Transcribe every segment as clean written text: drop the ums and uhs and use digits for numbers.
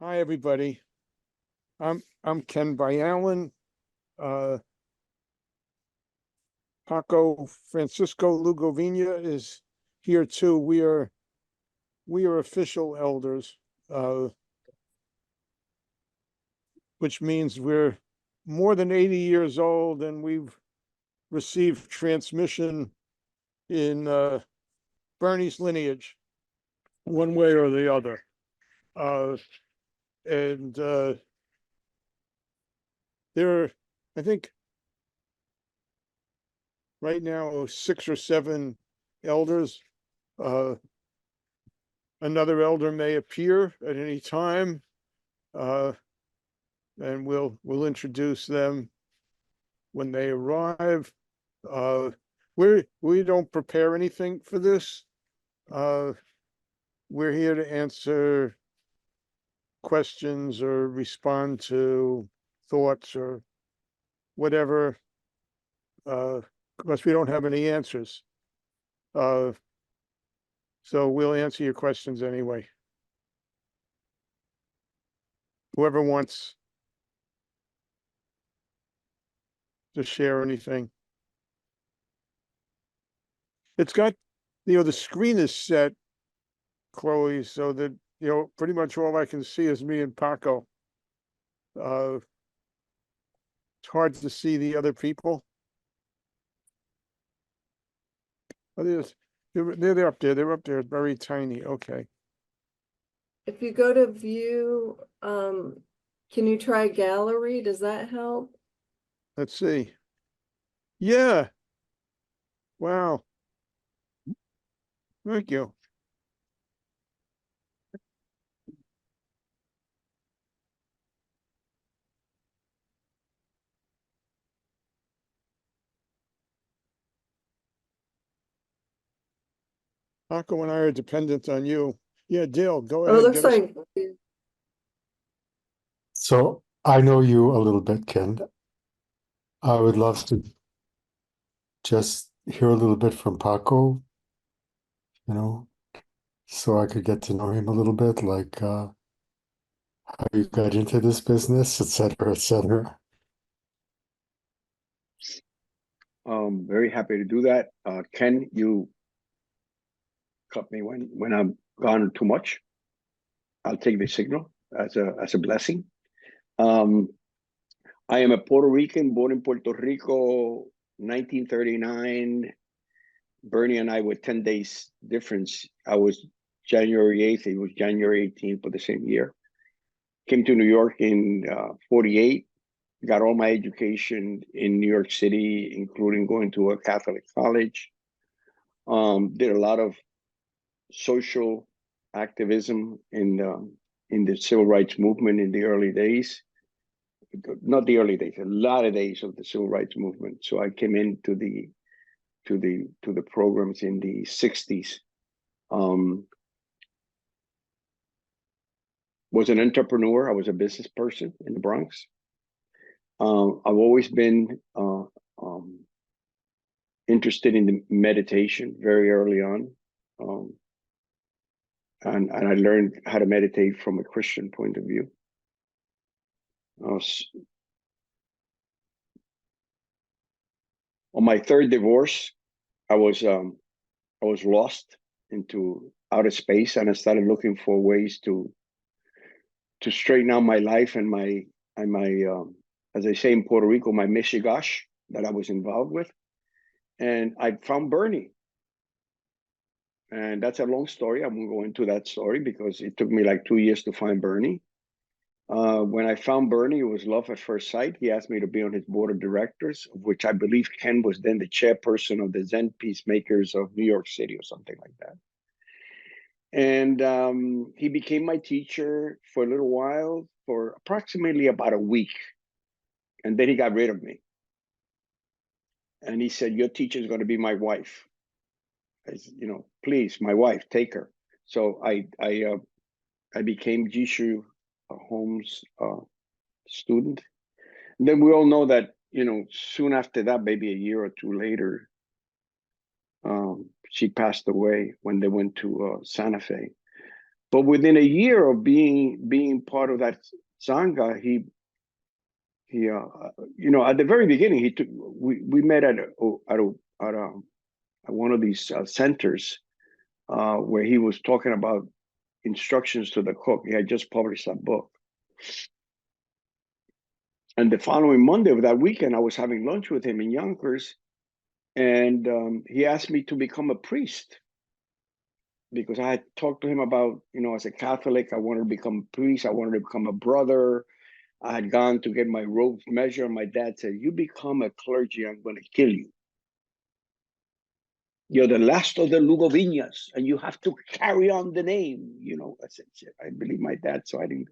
Hi, everybody. I'm Ken Byalin. Paco Francisco Lugovina is here too. We are official elders, which means we're more than 80 years old, and we've received transmission in Bernie's lineage, one way or the other. And there are, I think, right now 6 or 7 elders. Another elder may appear at any time, and we'll introduce them when they arrive. We don't prepare anything for this. We're here to answer questions or respond to thoughts or whatever, because we don't have any answers. So we'll answer your questions anyway. Whoever wants to share anything. It's got, the screen is set, Chloe, so that, pretty much all I can see is me and Paco. It's hard to see the other people. Oh, they're up there. They're up there, very tiny. Okay. If you go to view, can you try gallery? Does that help? Let's see. Yeah. Wow. Thank you. Paco and I are dependent on you. Yeah, Dale, go Oh, ahead. it looks like So I know you a little bit, Ken. I would love to just hear a little bit from Paco, so I could get to know him a little bit, like how you got into this business, et cetera, et cetera. Very happy to do that. Ken, you cut me when I'm gone too much. I'll take the signal as a blessing. I am a Puerto Rican, born in Puerto Rico, 1939. Bernie and I were 10 days difference. I was January 8th. He was January 18th of the same year. Came to New York in 48. Got all my education in New York City, including going to a Catholic college. Did a lot of social activism in the civil rights movement in the early days. Not the early days, a lot of days of the civil rights movement. So I came into the programs in the 60s. Was an entrepreneur. I was a business person in the Bronx. I've always been interested in the meditation very early on. And I learned how to meditate from a Christian point of view. On my third divorce, I was lost into outer space, and I started looking for ways to straighten out my life and my as they say in Puerto Rico, my mishigash that I was involved with. And I found Bernie. And that's a long story. I won't go into that story because it took me like 2 years to find Bernie. When I found Bernie, it was love at first sight. He asked me to be on his board of directors, of which I believe Ken was then the chairperson of the Zen Peacemakers of New York City or something like that. And he became my teacher for a little while, for approximately about a week. And then he got rid of me. And he said, your teacher is going to be my wife. I said, please, my wife, take her. So I became Jishu Holmes' student. And then we all know that, soon after that, maybe a year or two later, she passed away when they went to Santa Fe. But within a year of being part of that Sangha, he at the very beginning, we met at one of these centers where he was talking about instructions to the cook. He had just published that book. And the following Monday of that weekend, I was having lunch with him in Yonkers, and he asked me to become a priest because I had talked to him about, as a Catholic, I wanted to become a priest. I wanted to become a brother. I had gone to get my robes measured. My dad said, "You become a clergy, I'm going to kill you. You're the last of the Lugovinas, and you have to carry on the name." I said, "Shit, I believe my dad, so I didn't."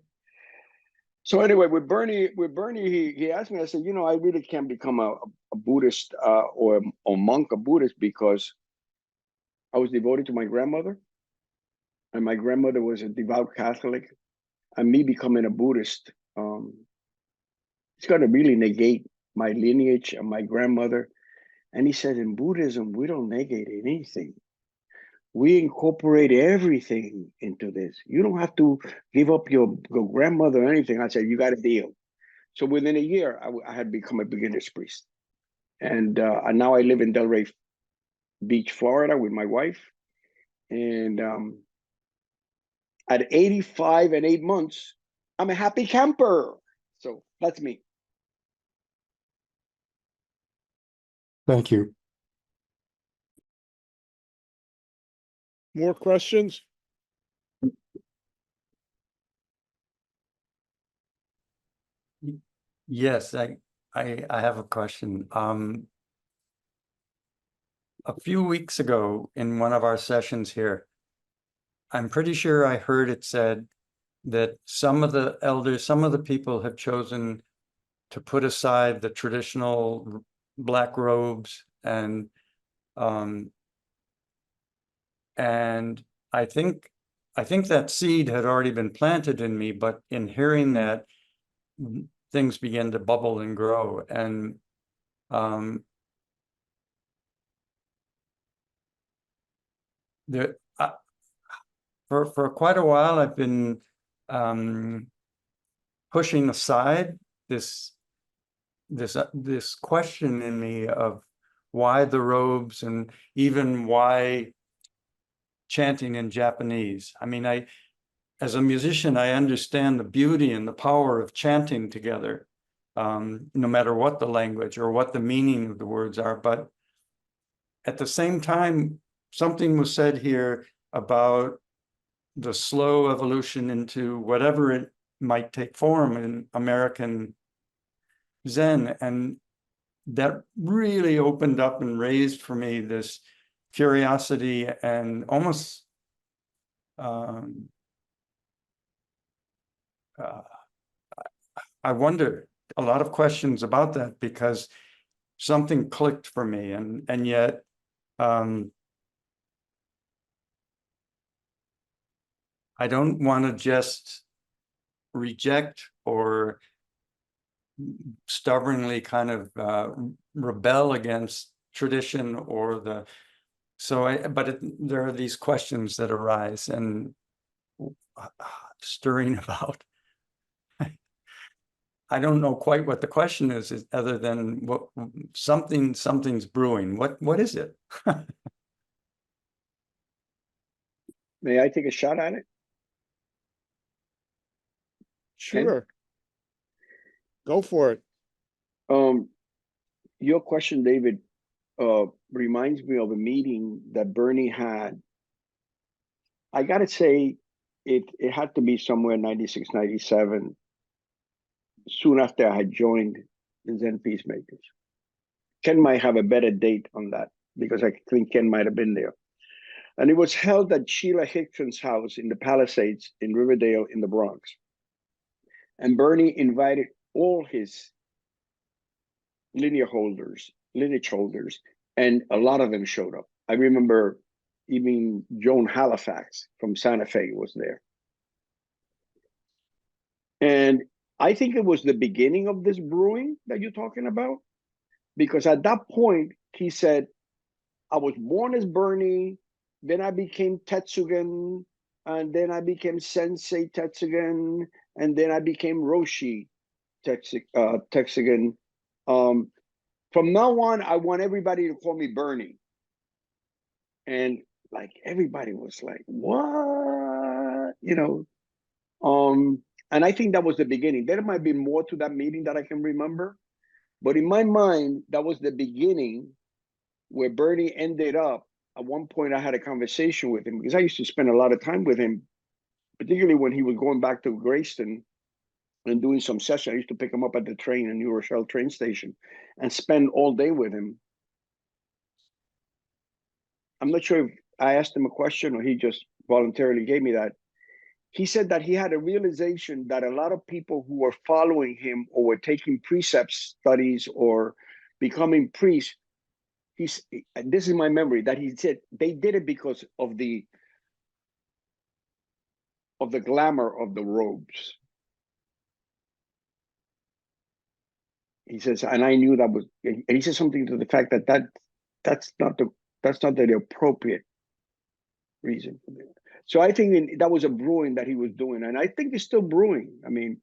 So anyway, with Bernie, he asked me. I said, I really can't become a Buddhist or a monk, a Buddhist, because I was devoted to my grandmother, and my grandmother was a devout Catholic, and me becoming a Buddhist, it's going to really negate my lineage and my grandmother. And he said, in Buddhism, we don't negate anything. We incorporate everything into this. You don't have to give up your grandmother or anything. I said, you got a deal. So within a year, I had become a beginner's priest. And now I live in Delray Beach, Florida with my wife. And at 85 and 8 months, I'm a happy camper. So that's me. Thank you. More questions? Yes, I have a question. A few weeks ago in one of our sessions here, I'm pretty sure I heard it said that some of the elders, some of the people have chosen to put aside the traditional black robes and I think that seed had already been planted in me, but in hearing that, things began to bubble and grow. And for quite a while, I've been pushing aside this question in me of why the robes and even why chanting in Japanese. I mean, as a musician, I understand the beauty and the power of chanting together, no matter what the language or what the meaning of the words are. But at the same time, something was said here about the slow evolution into whatever it might take form in American Zen. And that really opened up and raised for me this curiosity and almost I wonder a lot of questions about that, because something clicked for me, and yet I don't want to just reject or stubbornly kind of rebel against tradition or there are these questions that arise and stirring about. I don't know quite what the question is other than what something's brewing. What is it? May I take a shot at it? Sure. Go for it. Your question, David, reminds me of a meeting that Bernie had. I gotta say, it had to be somewhere 96, 97, soon after I had joined the Zen Peacemakers. Ken might have a better date on that, because I think Ken might have been there. And it was held at Sheila Hickson's house in the Palisades in Riverdale in the Bronx. And Bernie invited all his lineage holders, and a lot of them showed up. I remember even Joan Halifax from Santa Fe was there. And I think it was the beginning of this brewing that you're talking about, because at that point, he said, I was born as Bernie, then I became Tetsugen, and then I became Sensei Tetsugen, and then I became Roshi Tetsugen. From now on, I want everybody to call me Bernie. And like everybody was like, what? You know, and I think that was the beginning. There might be more to that meeting that I can remember, but in my mind, that was the beginning where Bernie ended up. At one point, I had a conversation with him because I used to spend a lot of time with him, particularly when he was going back to Grayston and doing some session. I used to pick him up at the train in New Rochelle train station and spend all day with him. I'm not sure if I asked him a question or he just voluntarily gave me that. He said that he had a realization that a lot of people who were following him or were taking precept studies or becoming priests, this is my memory, that he said they did it because of the glamour of the robes. He says, and I knew that was, and he said something to the fact that that's not the appropriate reason. So I think that was a brewing that he was doing, and I think it's still brewing. I mean,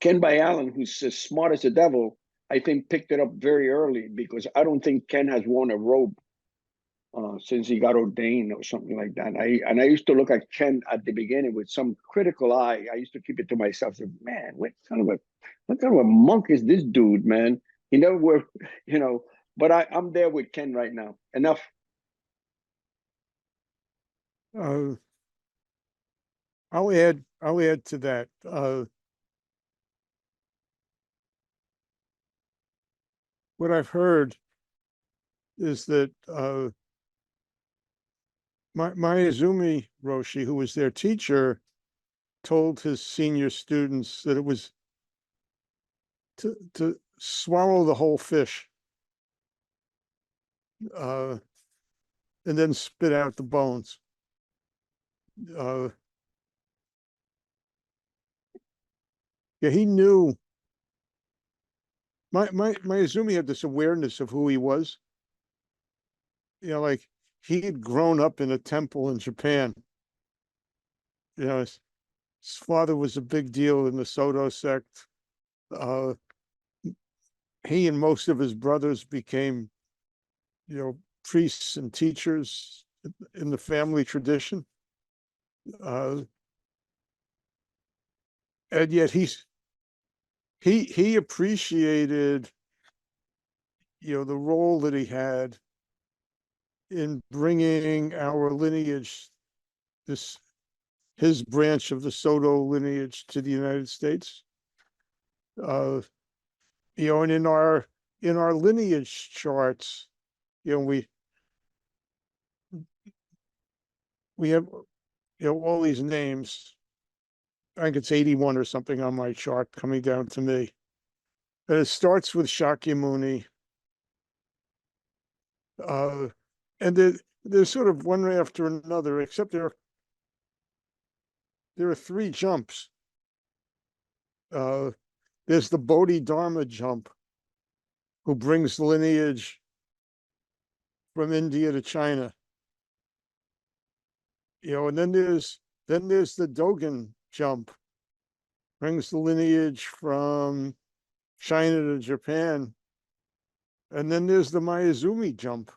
Ken Byalin, who's as smart as the devil, I think picked it up very early, because I don't think Ken has worn a robe since he got ordained or something like that. I used to look at Ken at the beginning with some critical eye. I used to keep it to myself. Say, man, what kind of a monk is this dude, man? He never were, you know. But I'm there with Ken right now. Enough. I'll add to that. What I've heard is that Mayuzumi Roshi, who was their teacher, told his senior students that it was to swallow the whole fish, and then spit out the bones. Yeah, he knew. Mayuzumi had this awareness of who he was. You know, like he had grown up in a temple in Japan. You know, his father was a big deal in the Soto sect. He and most of his brothers became, you know, priests and teachers in the family tradition. And yet he appreciated, you know, the role that he had in bringing our lineage, his branch of the Soto lineage, to the United States. You know, and in our lineage charts, you know, we have, you know, all these names. I think it's 81 or something on my chart coming down to me. And it starts with Shakyamuni. And there's sort of one after another, except there are three jumps. There's the Bodhidharma jump, who brings lineage from India to China. You know, and then there's the Dogen jump, brings the lineage from China to Japan. And then there's the Mayuzumi jump,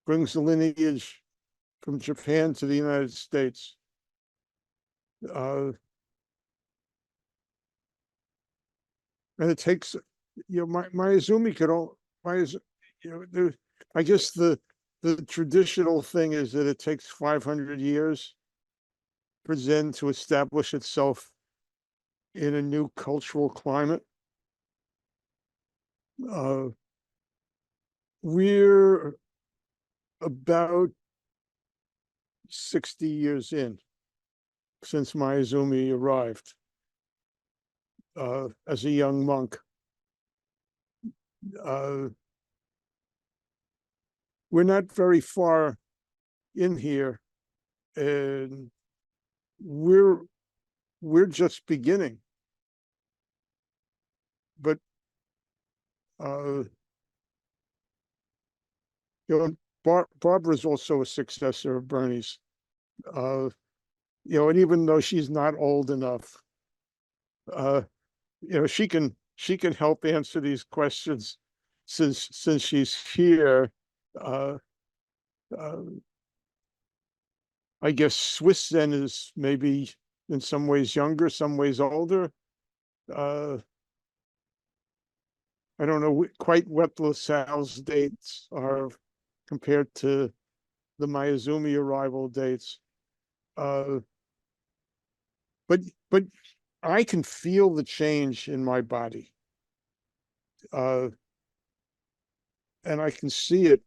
brings the lineage from Japan to the United States. And it takes, you know, Mayuzumi could all, you know, I guess the traditional thing is that it takes 500 years for Zen to establish itself in a new cultural climate. We're about 60 years in since Mayuzumi arrived as a young monk. We're not very far in here, and we're just beginning. But you know, Barbara's also a successor of Bernie's. And even though she's not old enough, she can help answer these questions since she's here. I guess Swiss Zen is maybe in some ways younger, some ways older. I don't know quite what LaSalle's dates are compared to the Mayazumi arrival dates. But I can feel the change in my body. And I can see it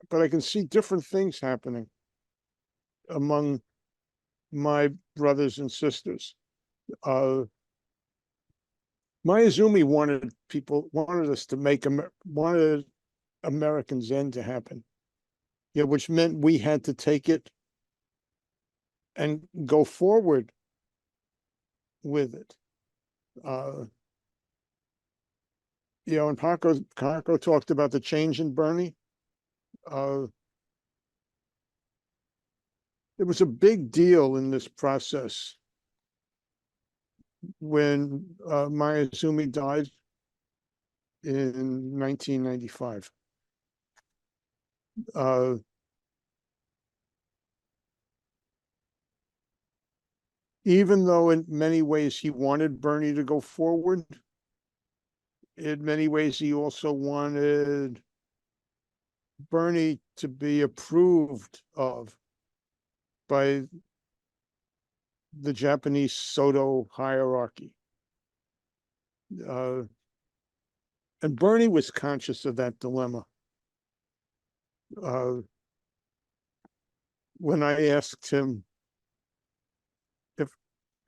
but I can see different things happening among my brothers and sisters. Mayazumi wanted us to wanted American Zen to happen. Which meant we had to take it and go forward with it. And Paco talked about the change in Bernie. It was a big deal in this process when Mayazumi died in 1995. Even though in many ways he wanted Bernie to go forward, in many ways he also wanted Bernie to be approved of by the Japanese Soto hierarchy. And Bernie was conscious of that dilemma. When I asked him if,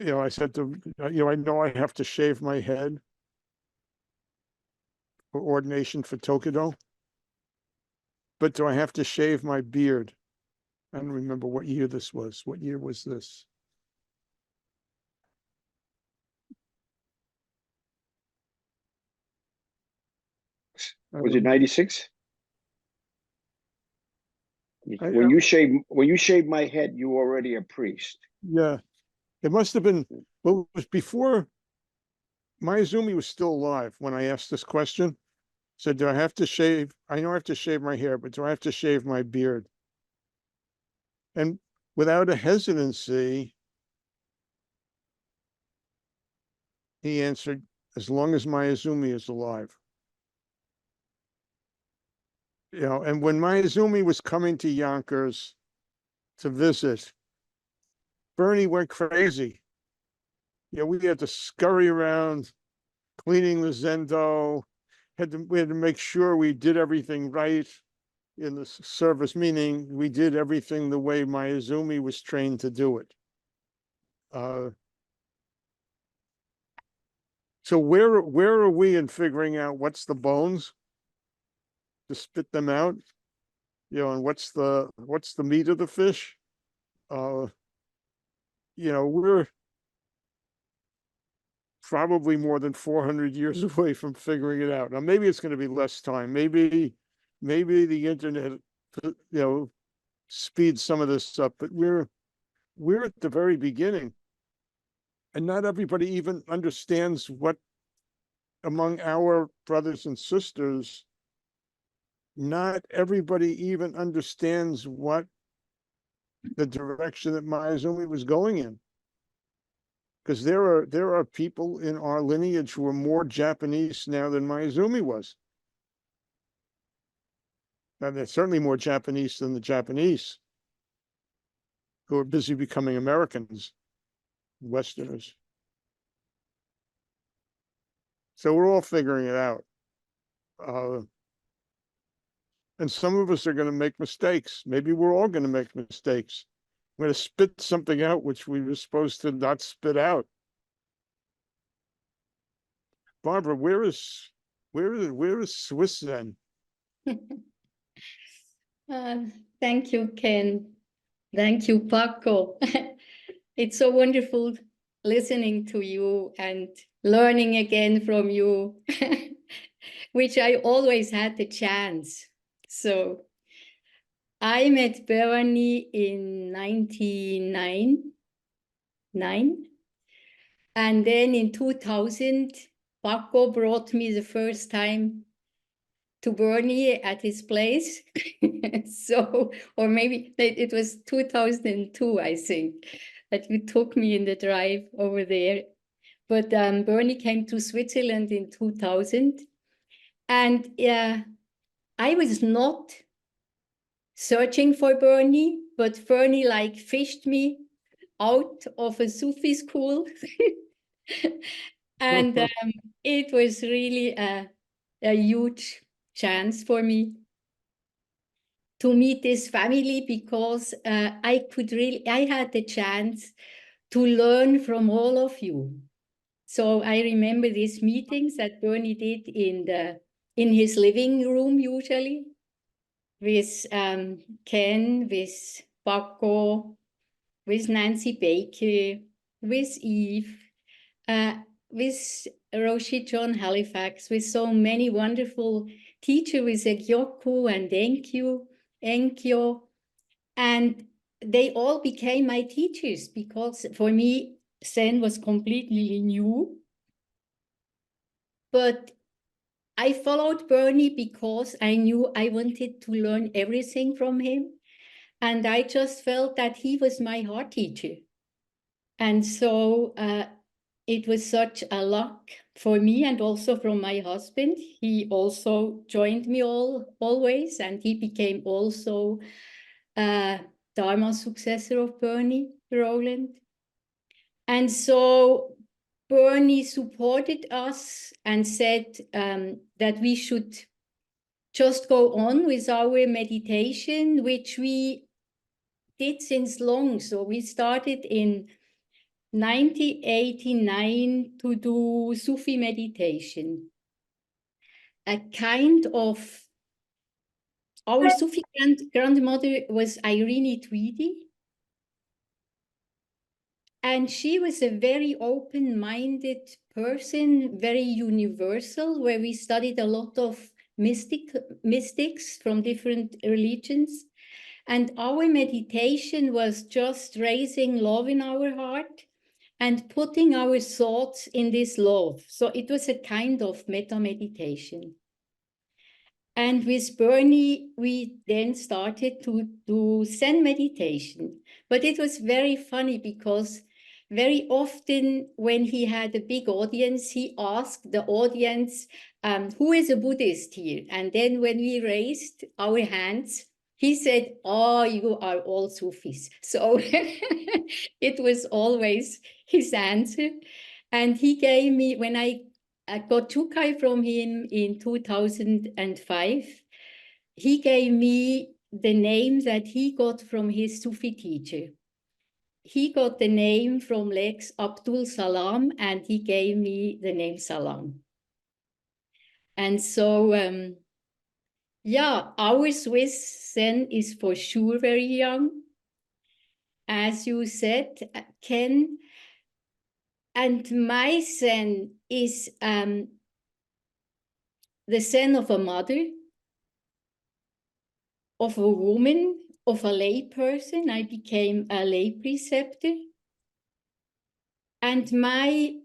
I said to him, I know I have to shave my head for ordination for Tokido, but do I have to shave my beard? I don't remember what year this was. What year was this? Was it 96? I- When you shave my head, you already a priest. Yeah, it must have been, well, it was before Mayazumi was still alive when I asked this question. Said, do I have to shave? I know I have to shave my hair, but do I have to shave my beard? And without a hesitancy, he answered, as long as Mayazumi is alive. And when Mayazumi was coming to Yonkers to visit, Bernie went crazy. We had to scurry around cleaning the Zendo. We had to make sure we did everything right in the service, meaning we did everything the way Mayazumi was trained to do it. So where are we in figuring out what's the bones to spit them out? And what's the meat of the fish? We're probably more than 400 years away from figuring it out. Now, maybe it's going to be less time. Maybe the internet, speeds some of this up, but we're at the very beginning. And not everybody even understands what, among our brothers and sisters, not everybody even understands what the direction that Mayazumi was going in. Because there are people in our lineage who are more Japanese now than Mayazumi was. And they're certainly more Japanese than the Japanese, who are busy becoming Americans, Westerners. So we're all figuring it out. And some of us are going to make mistakes. Maybe we're all going to make mistakes. We're going to spit something out which we were supposed to not spit out. Barbara, where is Swiss Zen? Thank you, Ken. Thank you, Paco. It's so wonderful listening to you and learning again from you, which I always had the chance So I met Bernie in 1999. And then in 2000, Paco brought me the first time to Bernie at his place. So, or maybe it was 2002, I think, that you took me in the drive over there. But Bernie came to Switzerland in 2000. And I was not searching for Bernie, but Bernie like fished me out of a Sufi school. And it was really a huge chance for me to meet this family, because I had the chance to learn from all of you. So I remember these meetings that Bernie did in his living room, usually with Ken, with Paco, with Nancy Baker, with Eve, with Roshi John Halifax, with so many wonderful teachers, with Egyoku and Enkyo, and they all became my teachers, because for me, Zen was completely new. But I followed Bernie because I knew I wanted to learn everything from him. And I just felt that he was my heart teacher. And so it was such a luck for me, and also from my husband. He also joined me always, and he became also Dharma successor of Bernie Rowland. And so Bernie supported us and said that we should just go on with our meditation, which we did since long. So we started in 1989 to do Sufi meditation. A kind of, our Sufi grandmother was Irene Tweedy. And she was a very open-minded person, very universal, where we studied a lot of mystics from different religions. And our meditation was just raising love in our heart and putting our thoughts in this love. So it was a kind of metta meditation. And with Bernie, we then started to do Zen meditation. But it was very funny, because very often when he had a big audience, he asked the audience, who is a Buddhist here? And then when we raised our hands, he said, oh, you are all Sufis. So it was always his answer. And he gave me, when I got Chukai from him in 2005, he gave me the name that he got from his Sufi teacher. He got the name from Lex Abdul Salam, and he gave me the name Salam. And so, yeah, our Swiss Zen is for sure very young, as you said, Ken. And my Zen is the Zen of a mother, of a woman, of a lay person. I became a lay preceptor. And my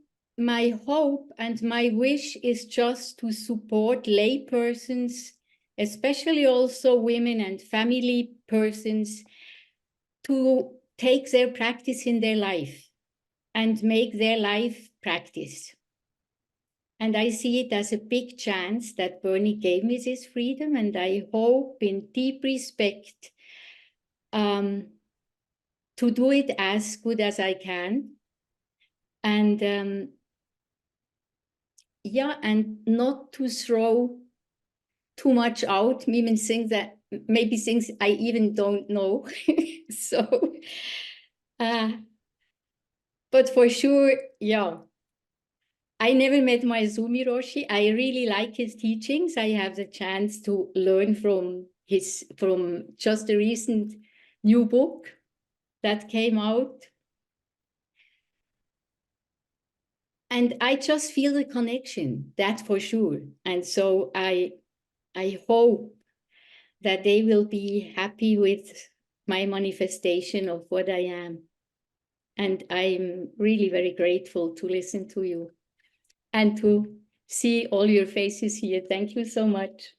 hope and my wish is just to support lay persons, especially also women and family persons, to take their practice in their life and make their life practice. And I see it as a big chance that Bernie gave me this freedom, and I hope in deep respect to do it as good as I can. And yeah, and not to throw too much out, maybe things I even don't know. So, but for sure, yeah. I never met my Zumi Roshi. I really like his teachings. I have the chance to learn from just the recent new book that came out. And I just feel the connection, that for sure. And so I hope that they will be happy with my manifestation of what I am. And I'm really very grateful to listen to you and to see all your faces here. Thank you so much.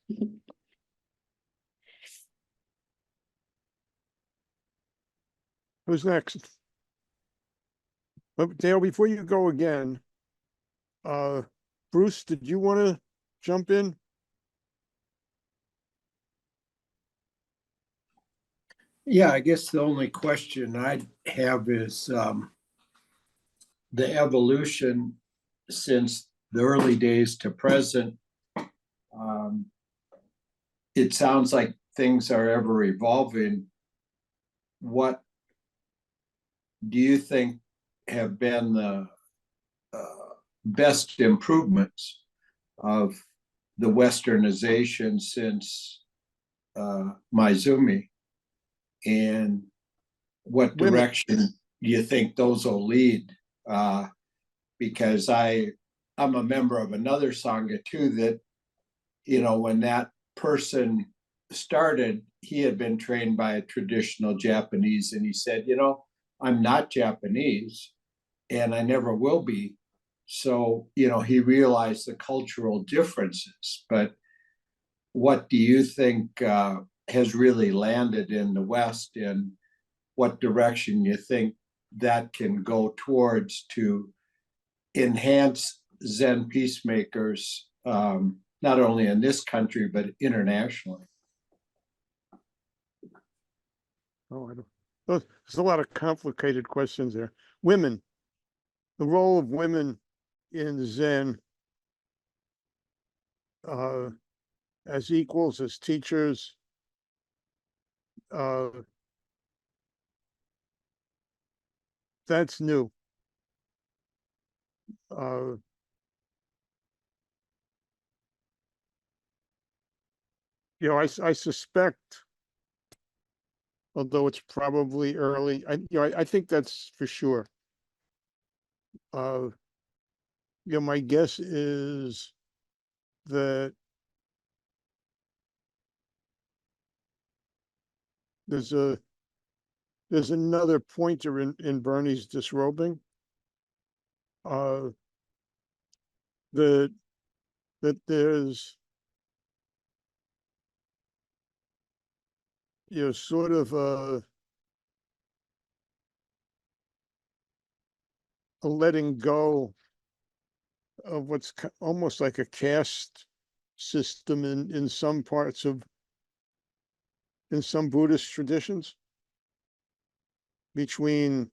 Who's next? Dale, before you go again, Bruce, did you want to jump in? Yeah, I guess the only question I have is the evolution since the early days to present. It sounds like things are ever evolving. What do you think have been the best improvements of the Westernization since Maizumi? And what Women. direction do you think those will lead? Because I'm a member of another Sangha too that, you know, when that person started, he had been trained by a traditional Japanese, and he said, you know, I'm not Japanese and I never will be. So, you know, he realized the cultural differences. But what do you think has really landed in the West, and what direction you think that can go towards to enhance Zen peacemakers, not only in this country, but internationally? Oh, I don't. There's a lot of complicated questions there. Women, the role of women in Zen as equals, as teachers. That's new. You know, I suspect, although it's probably early, I think that's for sure. You know, my guess is that there's another pointer in Bernie's disrobing. That there's, you know, sort of a letting go of what's almost like a caste system in some parts of, in some Buddhist traditions, between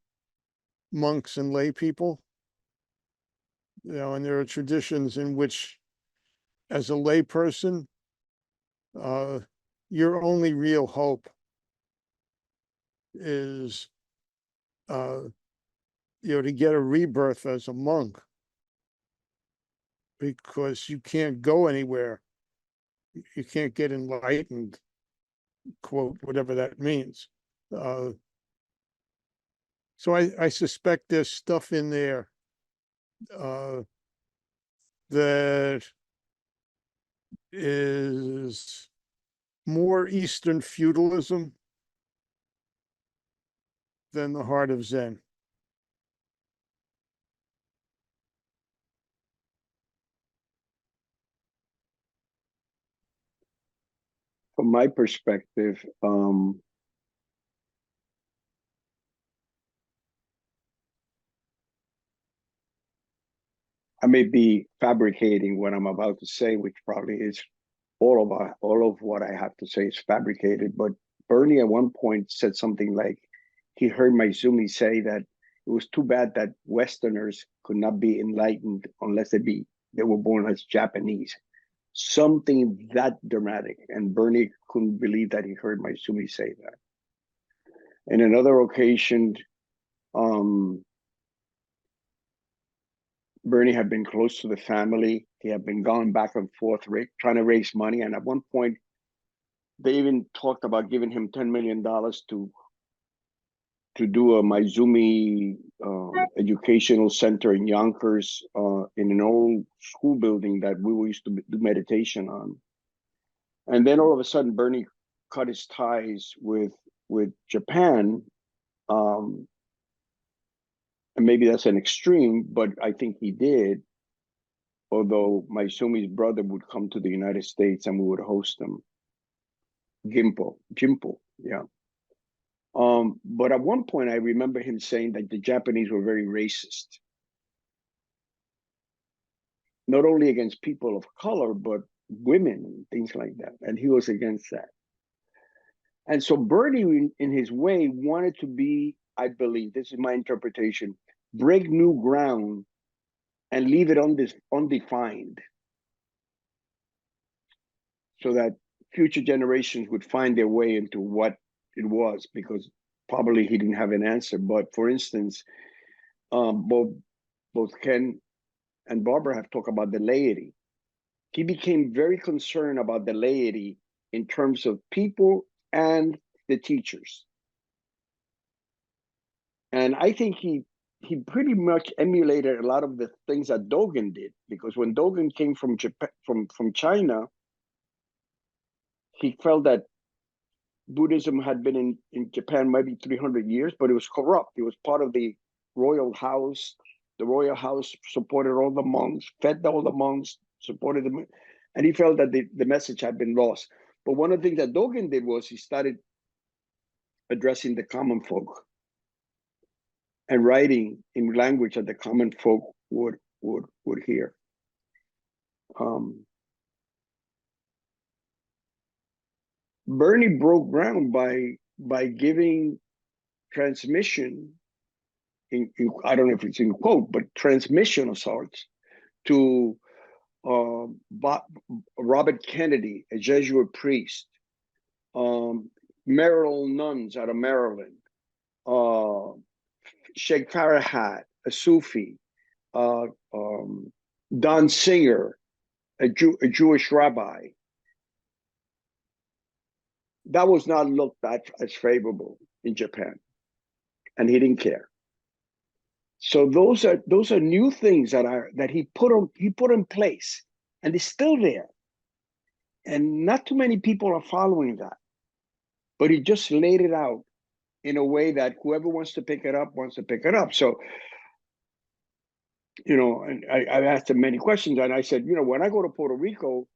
monks and lay people. You know, and there are traditions in which, as a lay person, your only real hope is, you know, to get a rebirth as a monk, because you can't go anywhere. You can't get enlightened, quote, whatever that means. So I suspect there's stuff in there that is more Eastern feudalism than the heart of Zen. From my perspective, I may be fabricating what I'm about to say, which probably is all of what I have to say is fabricated. But Bernie at one point said something like he heard Maizumi say that it was too bad that Westerners could not be enlightened unless they were born as Japanese. Something that dramatic, and Bernie couldn't believe that he heard Maizumi say that. In another occasion, Bernie had been close to the family. He had been going back and forth trying to raise money, and at one point, they even talked about giving him $10 million to do a Maizumi educational center in Yonkers, in an old school building that we used to do meditation on. And then all of a sudden, Bernie cut his ties with Japan. And maybe that's an extreme, but I think he did. Although Maisumi's brother would come to the United States and we would host him. Jimpo, yeah. But at one point I remember him saying that the Japanese were very racist. Not only against people of color, but women and things like that. And he was against that. And so Bernie, in his way, wanted to be, I believe, this is my interpretation, break new ground and leave it undefined, so that future generations would find their way into what it was, because probably he didn't have an answer. But for instance, both Ken and Barbara have talked about the laity. He became very concerned about the laity in terms of people and the teachers. And I think he pretty much emulated a lot of the things that Dogen did, because when Dogen came from Japan, from China, he felt that Buddhism had been in Japan maybe 300 years, but it was corrupt. It was part of the royal house. The royal house supported all the monks, fed all the monks, supported them. And he felt that the message had been lost. But one of the things that Dogen did was he started addressing the common folk and writing in language that the common folk would hear. Bernie broke ground by giving transmission, I don't know if it's in quote, but transmission of sorts, to Robert Kennedy, a Jesuit priest, Merrill nuns out of Maryland, Sheikh Farahat, a Sufi, Don Singer, a Jewish rabbi. That was not looked at as favorable in Japan, and he didn't care. So those are new things that he put in place, and it's still there. And not too many people are following that, but he just laid it out in a way that whoever wants to pick it up wants to pick it up. So, and I asked him many questions, and I said, when I go to Puerto Rico,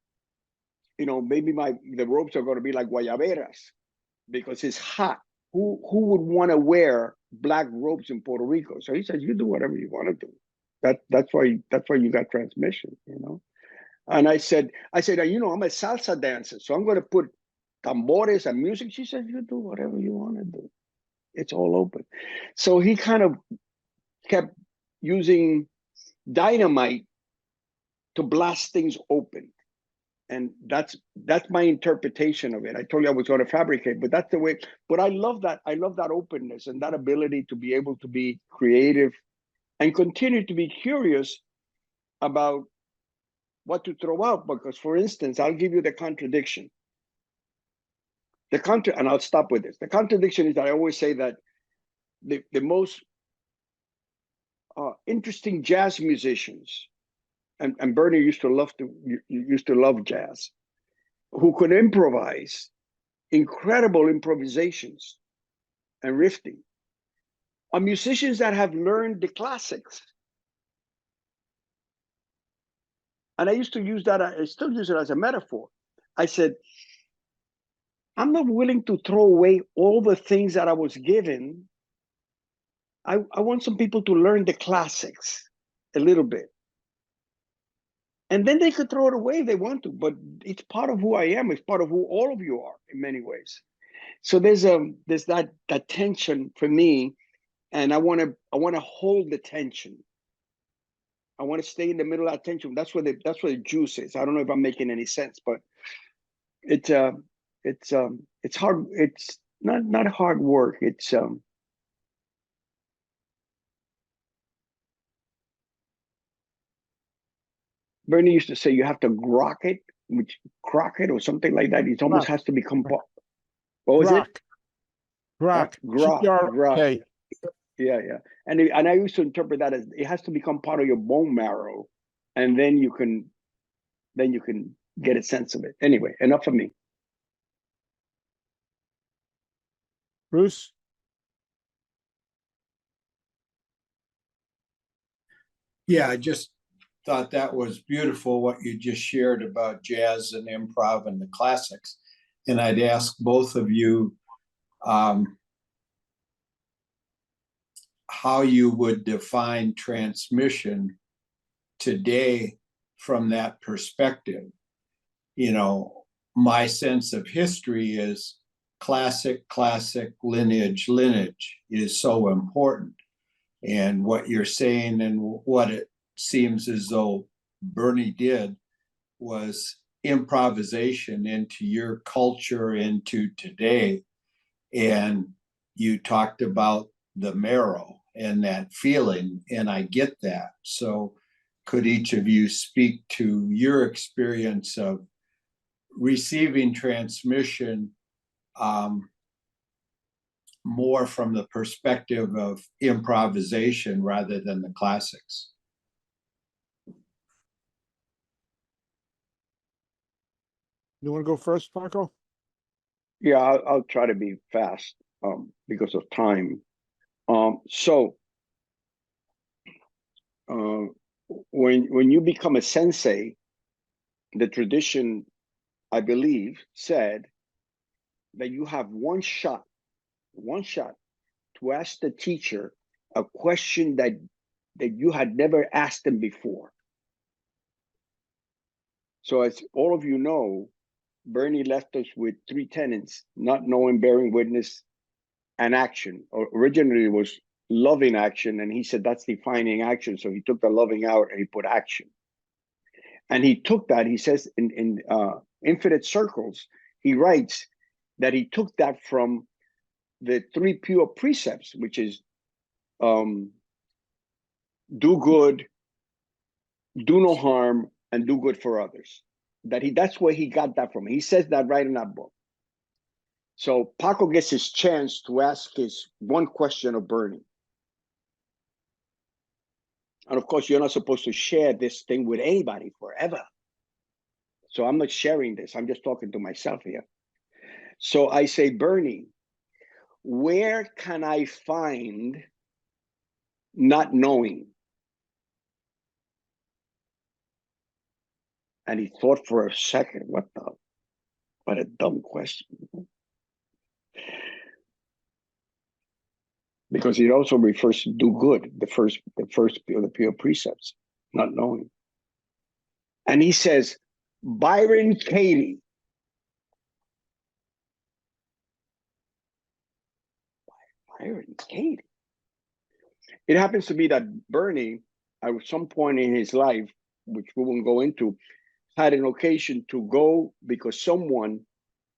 maybe the robes are going to be like guayaberas, because it's hot. Who would want to wear black robes in Puerto Rico? So he said, you do whatever you want to do. That's why you got transmission, And I said, I'm a salsa dancer, so I'm going to put tambores and music. She said, you do whatever you want to do. It's all open. So he kind of kept using dynamite to blast things open. And that's my interpretation of it. I told you I was going to fabricate, but that's the way. But I love that. I love that openness and that ability to be able to be creative and continue to be curious about what to throw out. Because, for instance, I'll give you the contradiction. And I'll stop with this. The contradiction is that I always say that the most interesting jazz musicians, and Bernie used to love jazz, who could improvise incredible improvisations and riffing, are musicians that have learned the classics. And I used to use that, I still use it as a metaphor. I said, I'm not willing to throw away all the things that I was given. I want some people to learn the classics a little bit. And then they could throw it away if they want to, but it's part of who I am. It's part of who all of you are in many ways. So there's that tension for me, and I want to hold the tension. I want to stay in the middle of that tension. That's where the juice is. I don't know if I'm making any sense, but it's hard. It's not hard work. It's Bernie used to say you have to grok it, or something like that. It almost has to become part. What was it? Grok. Grok. Yeah. And I used to interpret that as it has to become part of your bone marrow, and then you can get a sense of it. Anyway, enough of me. Bruce? Yeah, I just thought that was beautiful what you just shared about jazz and improv and the classics. And I'd ask both of you how you would define transmission today from that perspective. You know, my sense of history is classic, lineage is so important. And what you're saying and what it seems as though Bernie did was improvisation into your culture, into today. And you talked about the marrow and that feeling, and I get that. So could each of you speak to your experience of receiving transmission more from the perspective of improvisation rather than the classics? You want to go first, Paco? Yeah, I'll try to be fast because of time. When you become a sensei, the tradition, I believe, said that you have one shot to ask the teacher a question that you had never asked them before. So as all of you know, Bernie left us with 3 tenets: not knowing, bearing witness, and action. Originally it was loving action, and he said that's defining action. So he took the loving out and he put action. And he took that, he says in Infinite Circles, he writes that he took that from the 3 pure precepts, which is do good, do no harm, and do good for others. That's where he got that from. He says that right in that book. So Paco gets his chance to ask his one question of Bernie. And of course, you're not supposed to share this thing with anybody forever. So I'm not sharing this. I'm just talking to myself here. So I say, Bernie, where can I find not knowing? And he thought for a second, what a dumb question. Because it also refers to do good, the first the pure precepts, not knowing. And he says, Byron Katie. Byron Katie. It happens to be that Bernie, at some point in his life, which we won't go into, had an occasion to go because someone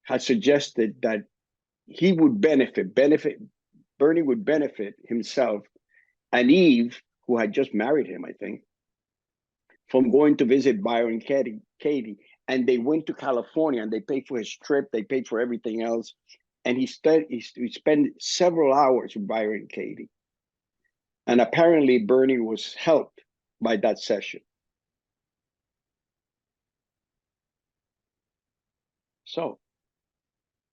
had suggested that he would benefit, Bernie would benefit himself and Eve, who had just married him, I think, from going to visit Byron Katie. And they went to California and they paid for his trip, they paid for everything else. And he spent several hours with Byron Katie. And apparently Bernie was helped by that session. So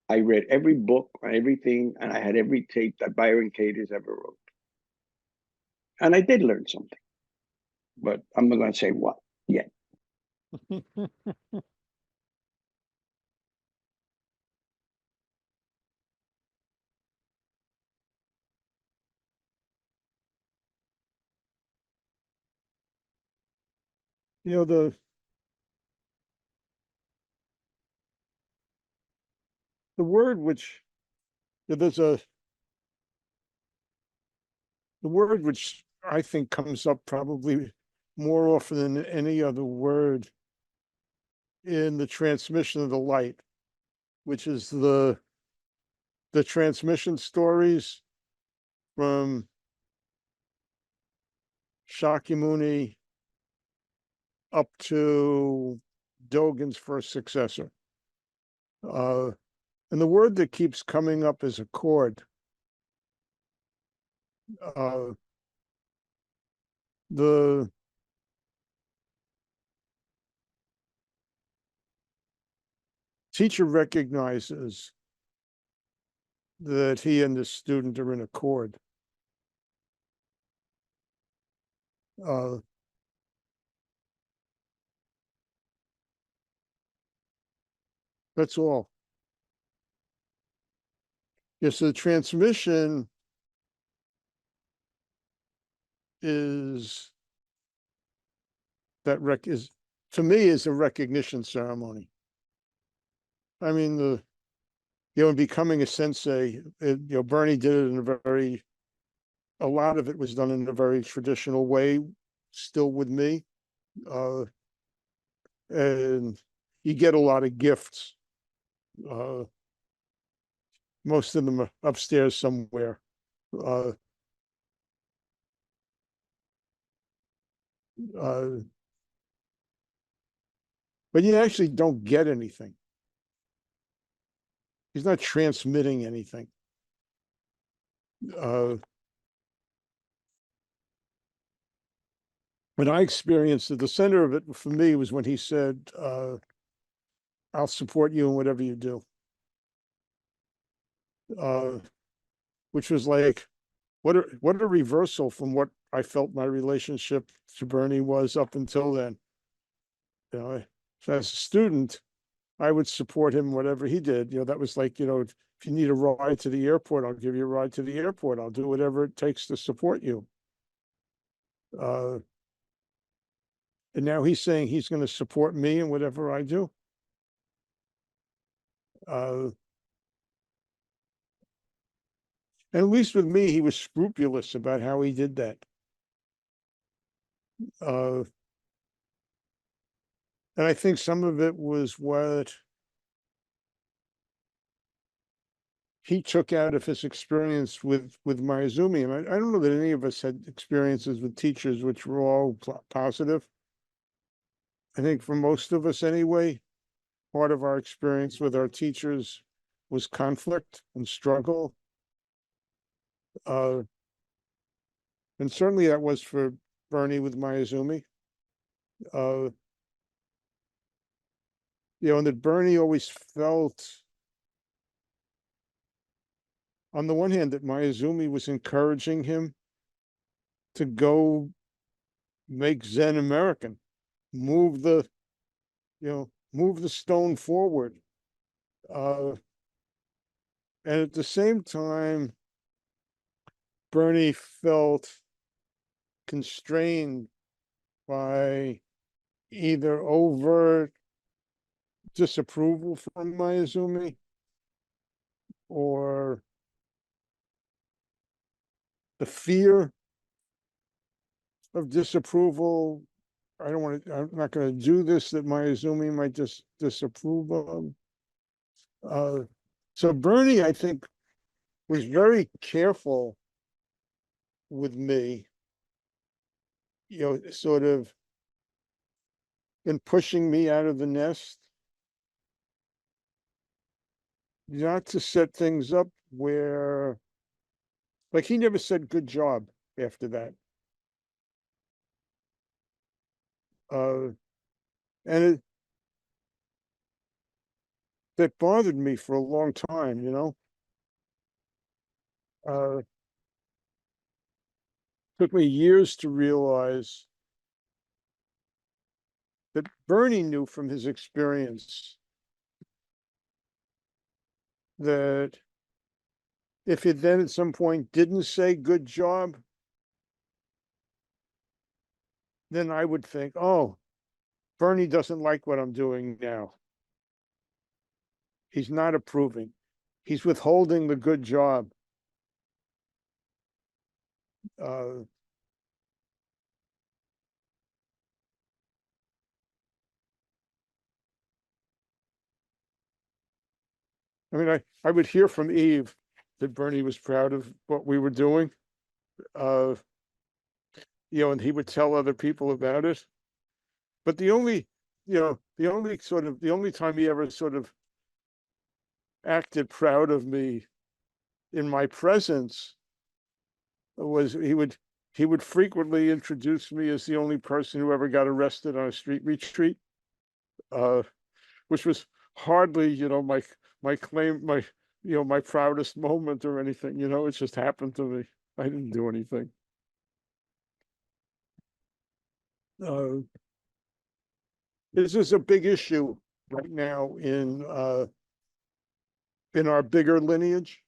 I read every book, everything, and I had every tape that Byron Katie's ever wrote. And I did learn something, but I'm not going to say what yet. You know, the word which there's the word which I think comes up probably more often than any other word in the transmission of the light, which is the transmission stories from Shakyamuni up to Dogen's first successor. And the word that keeps coming up is accord. The teacher recognizes that he and the student are in accord. That's all. Yes, the transmission is to me is a recognition ceremony. I mean, becoming a sensei, Bernie did it in a lot of it was done in a very traditional way, still with me. And you get a lot of gifts. Most of them are upstairs somewhere. But you actually don't get anything. He's not transmitting anything. When I experienced it, the center of it for me was when he said, I'll support you in whatever you do. Which was like, what a reversal from what I felt my relationship to Bernie was up until then. So as a student, I would support him whatever he did. That was like, if you need a ride to the airport, I'll give you a ride to the airport. I'll do whatever it takes to support you. And now he's saying he's going to support me in whatever I do. And at least with me, he was scrupulous about how he did that. And I think some of it was what he took out of his experience with Mayuzumi. And I don't know that any of us had experiences with teachers which were all positive. I think for most of us anyway, part of our experience with our teachers was conflict and struggle. And certainly that was for Bernie with Mayuzumi. And that Bernie always felt, on the one hand, that Mayuzumi was encouraging him to go make Zen American, move the stone forward. And at the same time, Bernie felt constrained by either overt disapproval from Mayuzumi or the fear of disapproval. I'm not going to do this that Mayuzumi might just disapprove of. So Bernie, I think, was very careful with me, sort of in pushing me out of the nest, not to set things up where, like, he never said good job after that. And that bothered me for a long time, took me years to realize that Bernie knew from his experience that if he then at some point didn't say good job, then I would think, oh, Bernie doesn't like what I'm doing now. He's not approving. He's withholding the good job. I mean, I would hear from Eve that Bernie was proud of what we were doing. And he would tell other people about it. But the only time he ever sort of acted proud of me in my presence was he would frequently introduce me as the only person who ever got arrested on a street retreat, which was hardly, my claim, my proudest moment or anything, it just happened to me. I didn't do anything. This is a big issue right now in our bigger lineage.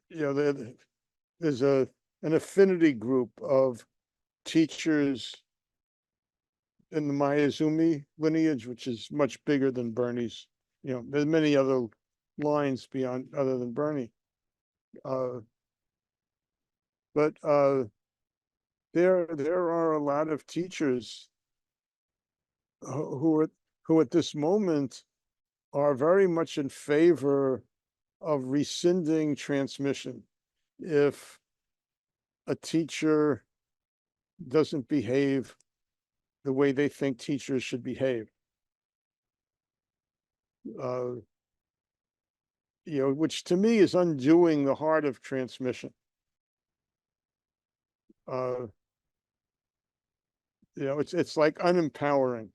There's an affinity group of teachers in the Mayazumi lineage, which is much bigger than Bernie's. There's many other lines beyond other than Bernie. But there are a lot of teachers who at this moment are very much in favor of rescinding transmission if a teacher doesn't behave the way they think teachers should behave. Which to me is undoing the heart of transmission. It's like unempowering.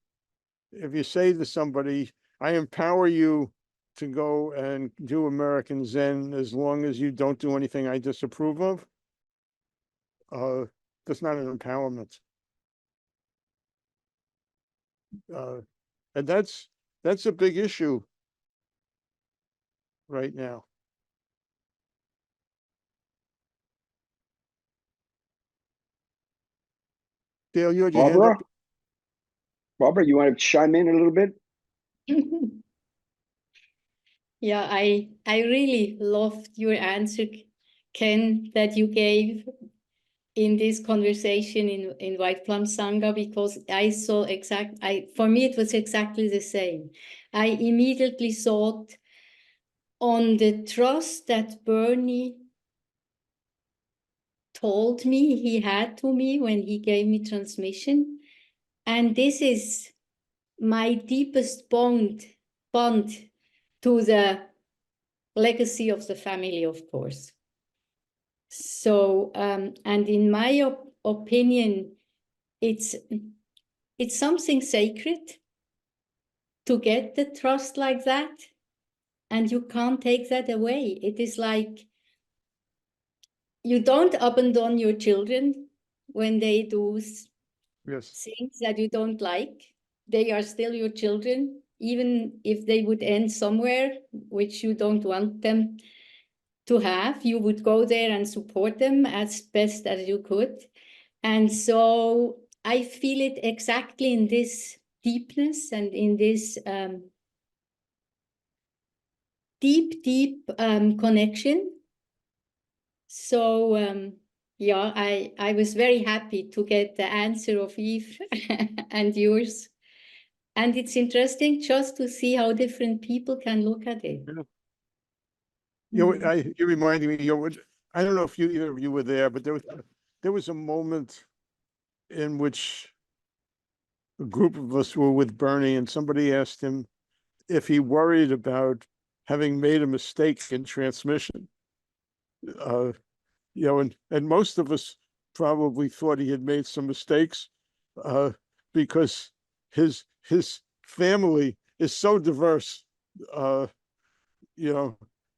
If you say to somebody, I empower you to go and do American Zen as long as you don't do anything I disapprove of, that's not an empowerment. And that's a big issue right now. Dale, you had your hand up? Barbara, you want to chime in a little bit? Yeah, I really loved your answer, Ken, that you gave in this conversation in White Plum Sangha, because I saw for me, it was exactly the same. I immediately thought on the trust that Bernie told me he had to me when he gave me transmission. And this is my deepest bond to the legacy of the family, of course. So, and in my opinion, it's something sacred to get the trust like that, and you can't take that away. It is like you don't abandon your children when they do things that you don't like. They are still your children, even if they would end somewhere which you don't want them to have. You would go there and support them as best as you could. And so I feel it exactly in this deepness and in this deep connection. So yeah, I was very happy to get the answer of Eve and yours. And it's interesting just to see how different people can look at it. Yeah. You reminded me, I don't know if either of you were there, but there was a moment in which a group of us were with Bernie, and somebody asked him if he worried about having made a mistake in transmission. And most of us probably thought he had made some mistakes because his family is so diverse,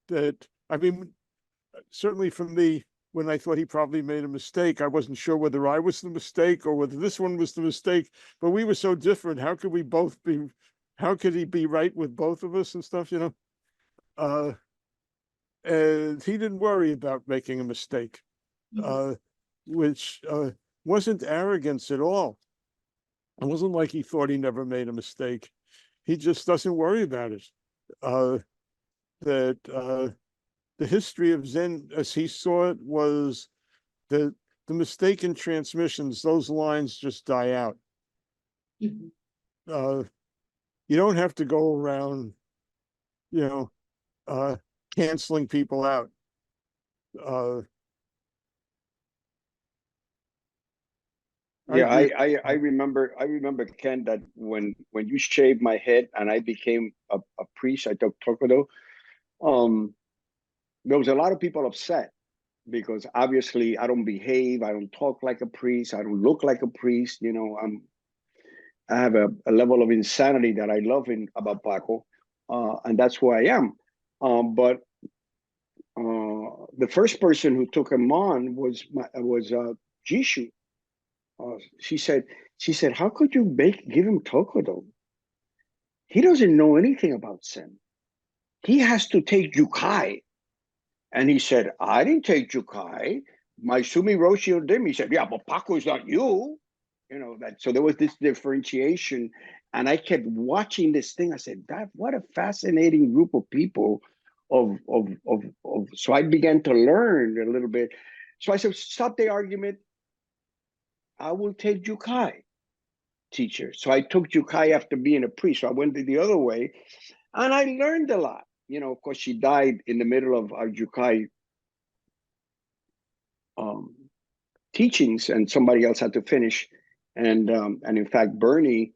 that, I mean, certainly for me, when I thought he probably made a mistake, I wasn't sure whether I was the mistake or whether this one was the mistake, but we were so different. How could he be right with both of us and stuff, and he didn't worry about making a mistake, which wasn't arrogance at all. It wasn't like he thought he never made a mistake. He just doesn't worry about it. The history of Zen, as he saw it, was that the mistake in transmissions, those lines just die out. You don't have to go around, canceling people out. I remember Ken, that when you shaved my head and I became a priest, I took Tokodo, there was a lot of people upset because obviously I don't behave, I don't talk like a priest, I don't look like a priest, I have a level of insanity that I love about Paco. and that's who I am. But the first person who took him on was Jishu. She said, how could you give him Tokodo? He doesn't know anything about Zen. He has to take Jukai. And he said, I didn't take Jukai. My Sumi Roshi did. He said, yeah, but Paco's not you. You know, that. So there was this differentiation. And I kept watching this thing. I said, that, what a fascinating group of people. So I began to learn a little bit. So I said, stop the argument. I will take Jukai, teacher. So I took Jukai after being a priest. So I went the other way. And I learned a lot. You know, of course, she died in the middle of our Jukai teachings, and somebody else had to finish. And in fact, Bernie,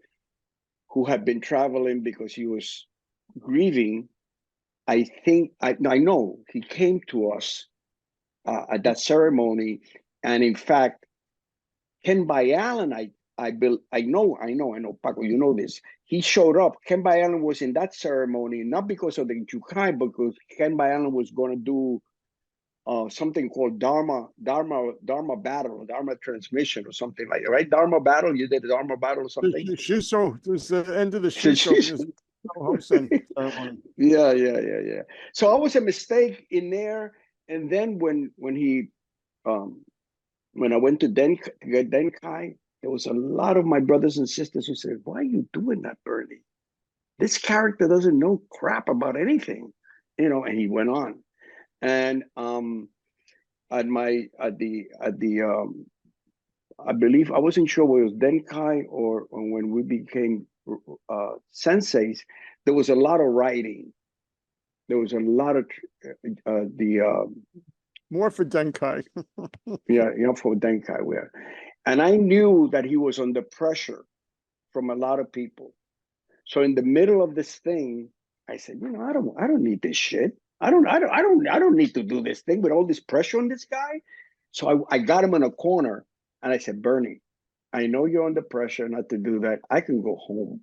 who had been traveling because he was grieving, I know he came to us at that ceremony. And in fact, Ken Byalin, I know, Paco, you know this. He showed up. Ken Byalin was in that ceremony, not because of the Jukai, because Ken Byalin was going to do something called Dharma battle, Dharma transmission or something like that, right? Dharma battle, you did a Dharma battle or something? Shuso, it was the end of the Shuso Hosen ceremony. Yeah. So I was a mistake in there. And then when I went to get Denkai, there was a lot of my brothers and sisters who said, why are you doing that, Bernie? This character doesn't know crap about anything, you know, and he went on. And I believe, I wasn't sure whether it was Denkai or when we became senseis, there was a lot of writing. There was a lot of more for Denkai. for Denkai. And I knew that he was under pressure from a lot of people. So in the middle of this thing, I said, you know, I don't need this shit. I don't need to do this thing with all this pressure on this guy. So I got him in a corner and I said, Bernie, I know you're under pressure not to do that. I can go home.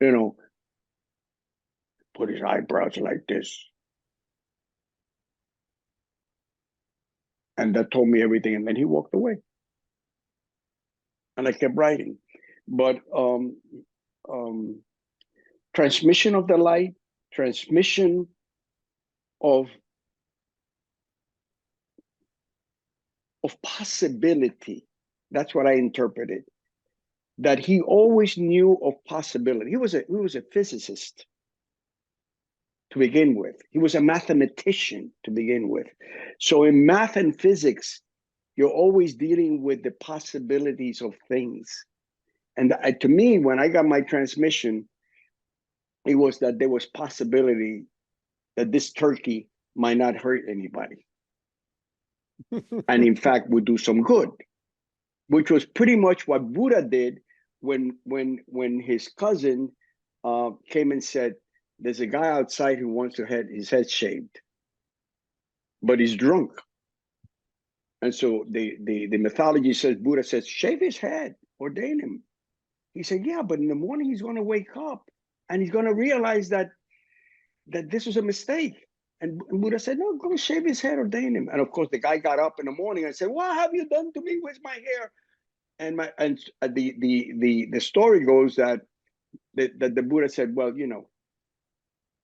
You know, put his eyebrows like this. And that told me everything. And then he walked away. And I kept writing. But transmission of the light, transmission of possibility. That's what I interpreted. That he always knew of possibility. He was a physicist to begin with. He was a mathematician to begin with. So in math and physics, you're always dealing with the possibilities of things. And to me, when I got my transmission, it was that there was possibility that this turkey might not hurt anybody. And in fact, would do some good, which was pretty much what Buddha did when his cousin came and said, there's a guy outside who wants to have his head shaved, but he's drunk. And so the mythology says, Buddha says, shave his head, ordain him. He said, yeah, but in the morning he's going to wake up and he's going to realize that this was a mistake. And Buddha said, no, go shave his head, ordain him. And of course, the guy got up in the morning and said, what have you done to me? Where's my hair? And the story goes that the Buddha said, well, you know,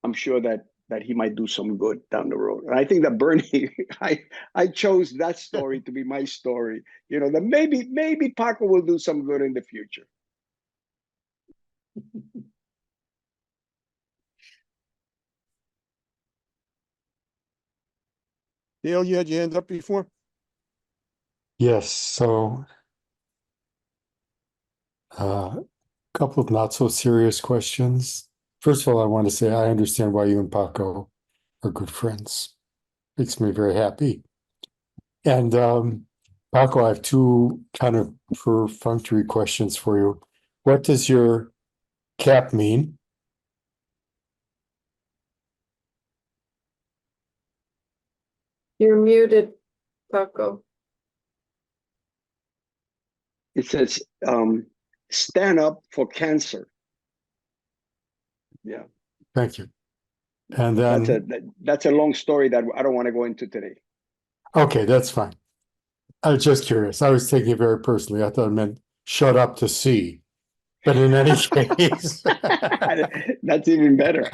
I'm sure that he might do some good down the road. And I think that Bernie, I chose that story to be my story. You know, that maybe Paco will do some good in the future. Dale, you had your hand up before? Yes, so a couple of not so serious questions. First of all, I want to say I understand why you and Paco are good friends. Makes me very happy. And Paco, I have two kind of perfunctory questions for you. What does your cap mean? You're muted, Paco. It says, stand up for cancer. Yeah. Thank you. And That's a long story that I don't want to go into today. okay, that's fine. I was just curious. I was taking it very personally. I thought it meant shut up to see. But in any case, That's even better.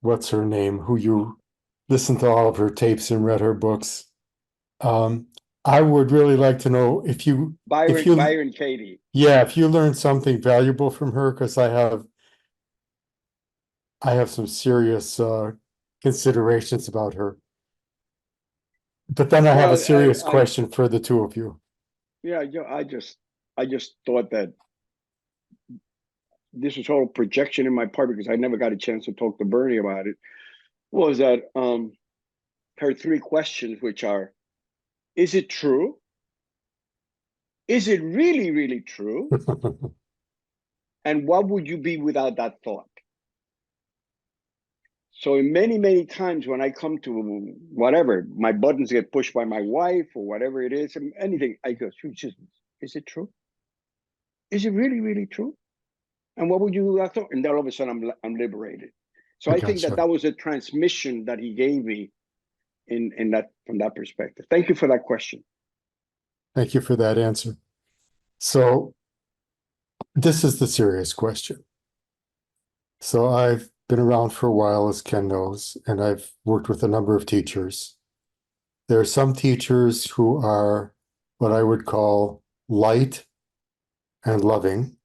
what's her name? Who you listened to all of her tapes and read her books. I would really like to know if you, Byron Katie. yeah, if you learned something valuable from her, because I have some serious considerations about her. But then I have a serious question for the two of you. Yeah, I just thought that this was all projection in my part because I never got a chance to talk to Bernie about it. Was that her three questions, which are: is it true? Is it really, really true? And what would you be without that thought? So many, many times when I come to whatever, my buttons get pushed by my wife or whatever it is, anything, I go, is it true? Is it really, really true? And what would you do without thought? And then all of a sudden I'm liberated. So I think that was a transmission that he gave me in that, from that perspective. Thank you for that question. Thank you for that answer. So this is the serious question. So I've been around for a while, as Ken knows, and I've worked with a number of teachers. There are some teachers who are what I would call light and loving.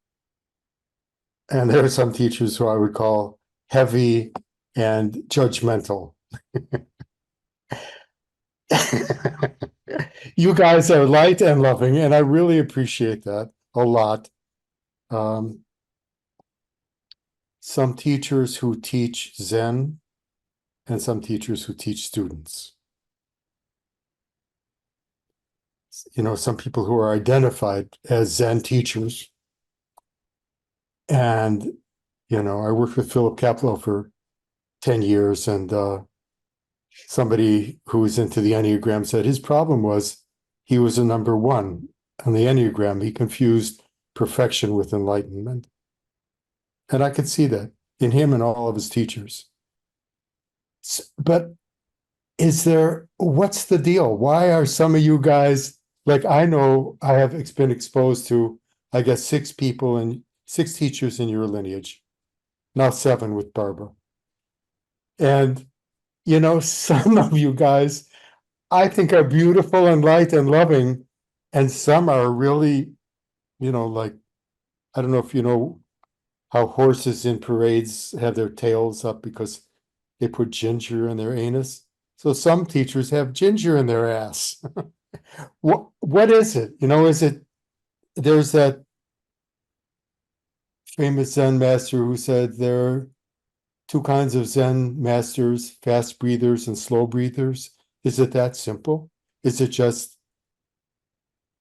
And there are some teachers who I would call heavy and judgmental. You guys are light and loving, and I really appreciate that a lot. Some teachers who teach Zen and some teachers who teach students. You know, some people who are identified as Zen teachers. And, you know, I worked with Philip Kaplow for 10 years, and somebody who was into the Enneagram said his problem was he was a number 1 on the Enneagram. He confused perfection with enlightenment. And I could see that in him and all of his teachers. But what's the deal? Why are some of you guys, like I know I have been exposed to, I guess, 6 teachers in your lineage, now 7 with Barbara. And, you know, some of you guys, I think are beautiful and light and loving, and some are really, you know, like, I don't know if you know how horses in parades have their tails up because they put ginger in their anus. So some teachers have ginger in their ass. What is it? You know, there's that famous Zen master who said there are 2 kinds of Zen masters, fast breathers and slow breathers. Is it that simple? Is it just,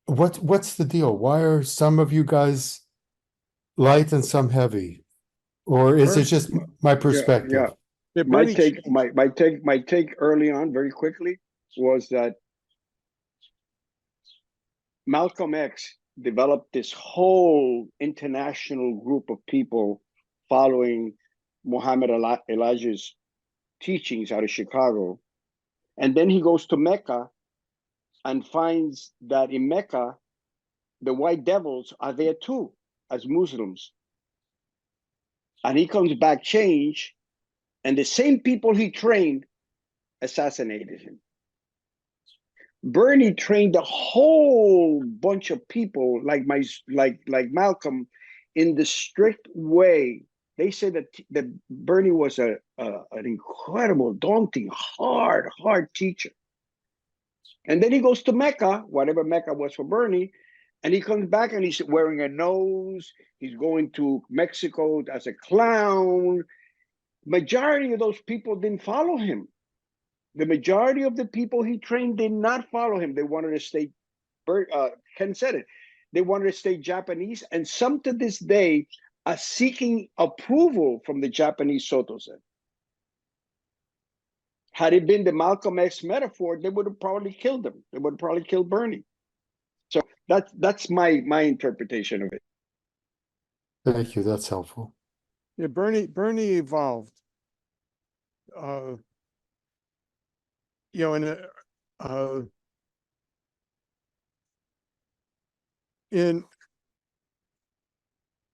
what's the deal? Why are some of you guys light and some heavy? Or is it just my perspective? Yeah, My take early on, very quickly, was that Malcolm X developed this whole international group of people following Muhammad Elijah's teachings out of Chicago. And then he goes to Mecca and finds that in Mecca, the white devils are there too, as Muslims. And he comes back changed, and the same people he trained assassinated him. Bernie trained a whole bunch of people like Malcolm in the strict way. They say that Bernie was an incredible, daunting, hard teacher. And then he goes to Mecca, whatever Mecca was for Bernie, and he comes back and he's wearing a nose. He's going to Mexico as a clown. Majority of those people didn't follow him. The majority of the people he trained did not follow him. They wanted to stay, Ken said it, they wanted to stay Japanese, and some to this day are seeking approval from the Japanese Soto Zen. Had it been the Malcolm X metaphor, they would have probably killed him. They would have probably killed Bernie. So that's my interpretation of it. Thank you, that's helpful. Yeah, Bernie evolved. You know, in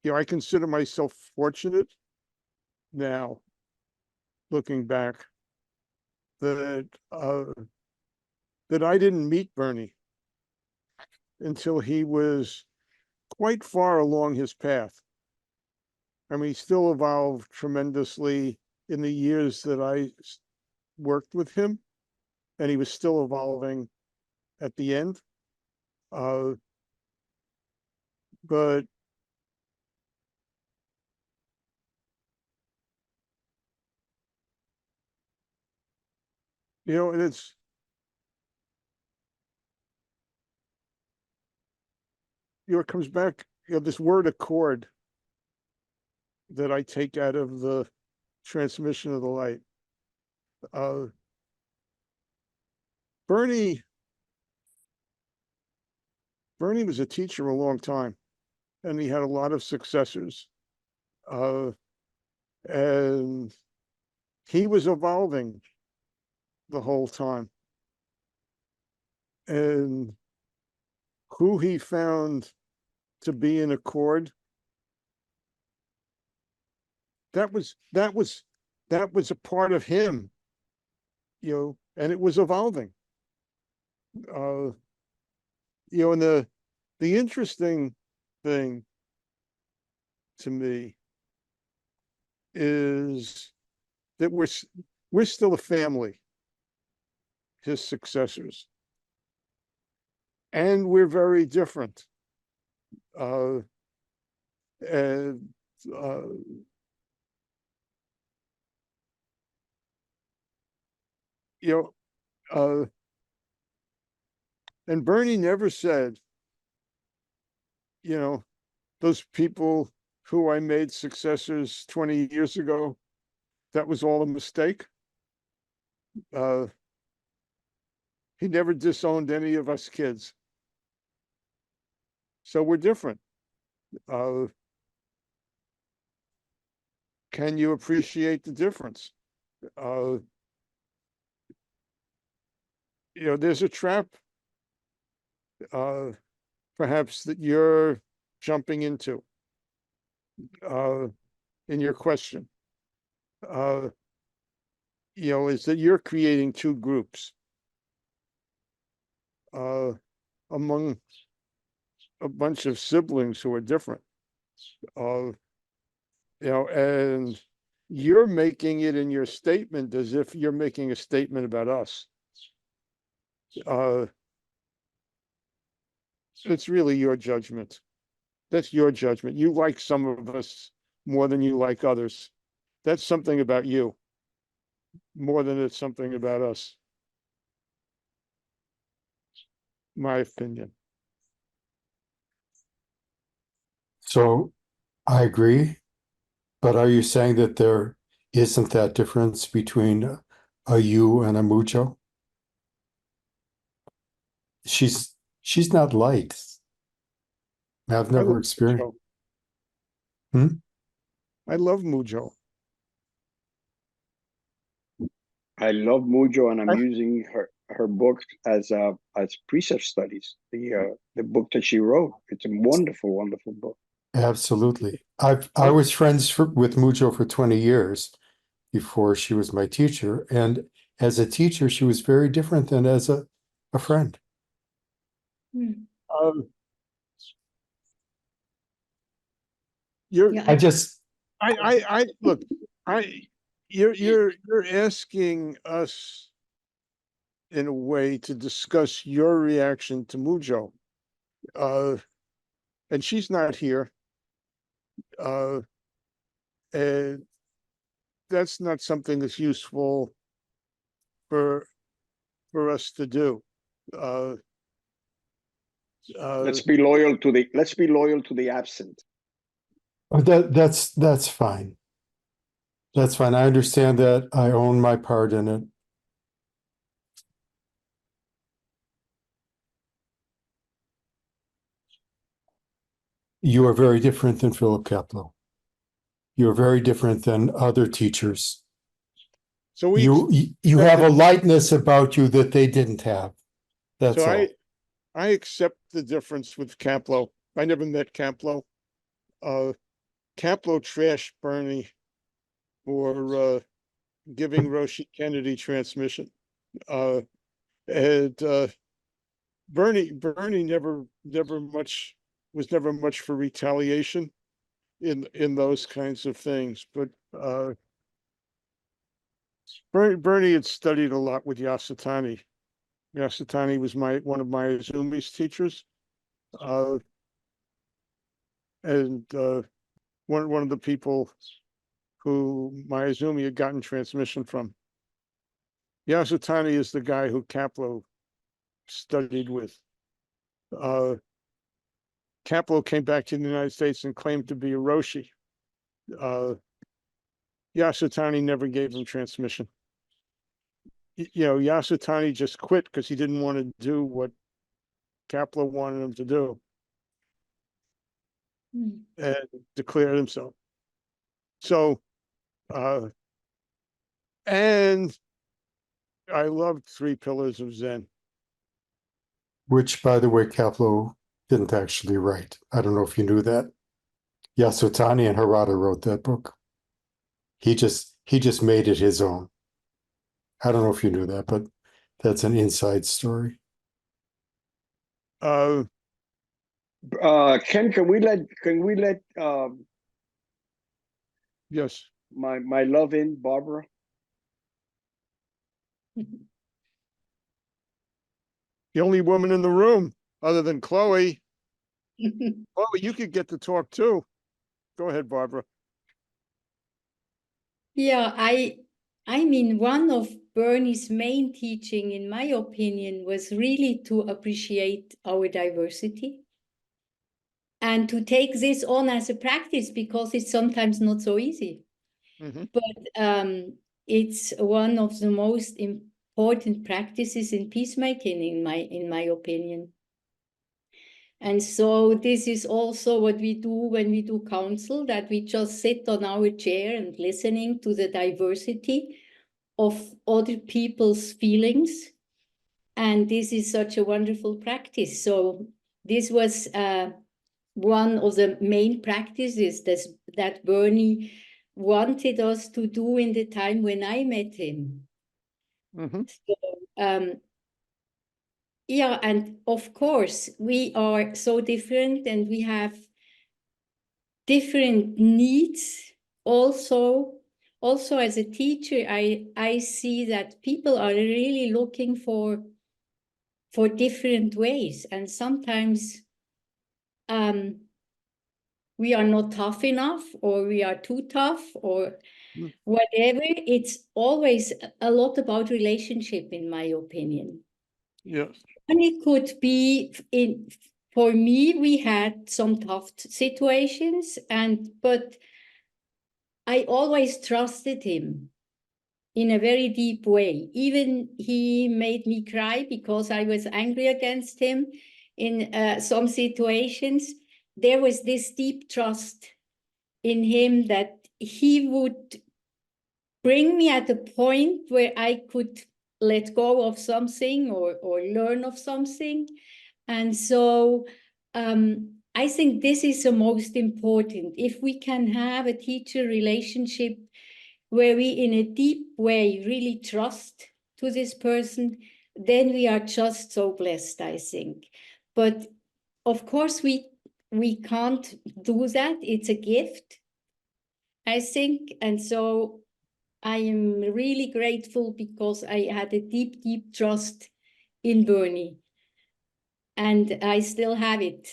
you know, I consider myself fortunate now, looking back, that that I didn't meet Bernie until he was quite far along his path. I mean, he still evolved tremendously in the years that I worked with him, and he was still evolving at the end. But you know, it's you know, it comes back, you know, this word accord that I take out of the transmission of the light. Bernie was a teacher a long time, and he had a lot of successors. And he was evolving the whole time. And who he found to be in accord, that was a part of him, you know, and it was evolving. You know, and the interesting thing to me is that we're still a family, his successors, and we're very different. And you know, and Bernie never said, you know, those people who I made successors 20 years ago, that was all a mistake. He never disowned any of us kids. So we're different. Can you appreciate the difference? You know, there's a trap, perhaps, that you're jumping into in your question. You know, is that you're creating two groups among a bunch of siblings who are different. You know, and you're making it in your statement as if you're making a statement about us. It's really your judgment. That's your judgment. You like some of us more than you like others. That's something about you, more than it's something about us. My opinion. So I agree, but are you saying that there isn't that difference between a you and a mucho? She's not light. I've I never love experienced. Mujo. I love Mujo. I love Mujo, and I'm using her books as precept studies. The book that she wrote. It's a wonderful, wonderful book. Absolutely. I was friends with Mujo for 20 years before she was my teacher. And as a teacher, she was very different than as a friend. You're Yeah, I look, you're asking us in a way to discuss your reaction to Mujo. And she's not here. And that's not something that's useful for us to do. Let's be loyal to the absent. That's fine. That's fine. I understand that. I own my part in it. You are very different than Philip Kapleau. You're very different than other teachers. So we, You have a lightness about you that they didn't have. That's so all. I accept the difference with Kapleau. I never met Kapleau. Kapleau trashed Bernie for giving Roshi Kennedy transmission. And Bernie never was never much for retaliation in those kinds of things. But Bernie had studied a lot with Yasutani. Yasutani was one of my Izumi's teachers. And one of the people who Mayazumi had gotten transmission from. Yasutani is the guy who Kapleau studied with. Kapleau came back to the United States and claimed to be a Roshi. Yasutani never gave him transmission. You know, Yasutani just quit because he didn't want to do what Kapleau wanted him to do and declared himself. So, and I loved Three Pillars of Zen. Which, by the way, Kapleau didn't actually write. I don't know if you knew that. Yasutani and Harada wrote that book. He just made it his own. I don't know if you knew that, but that's an inside story. Ken, can we let Yes. my love in, Barbara? The only woman in the room other than Chloe. Chloe, you could get to talk too. Go ahead, Barbara. Yeah, I mean, one of Bernie's main teaching, in my opinion, was really to appreciate our diversity and to take this on as a practice, because it's sometimes not so easy. Mhm. But it's one of the most important practices in peacemaking, in my opinion. And so this is also what we do when we do counsel, that we just sit on our chair and listening to the diversity of other people's feelings. And this is such a wonderful practice. So this was one of the main practices that Bernie wanted us to do in the time when I met him. Mhm. So, yeah, and of course, we are so different and we have different needs. Also as a teacher, I see that people are really looking for different ways, and sometimes we are not tough enough, or we are too tough, or whatever. It's always a lot about relationship, in my opinion. Yes. And it could be for me, we had some tough situations, but I always trusted him in a very deep way. Even he made me cry because I was angry against him in some situations. There was this deep trust in him that he would bring me at a point where I could let go of something or learn of something. And so I think this is the most important. If we can have a teacher relationship where we in a deep way really trust to this person, then we are just so blessed, I think. But of course, we can't do that. It's a gift, I think. And so I am really grateful because I had a deep, deep trust in Bernie. And I still have it.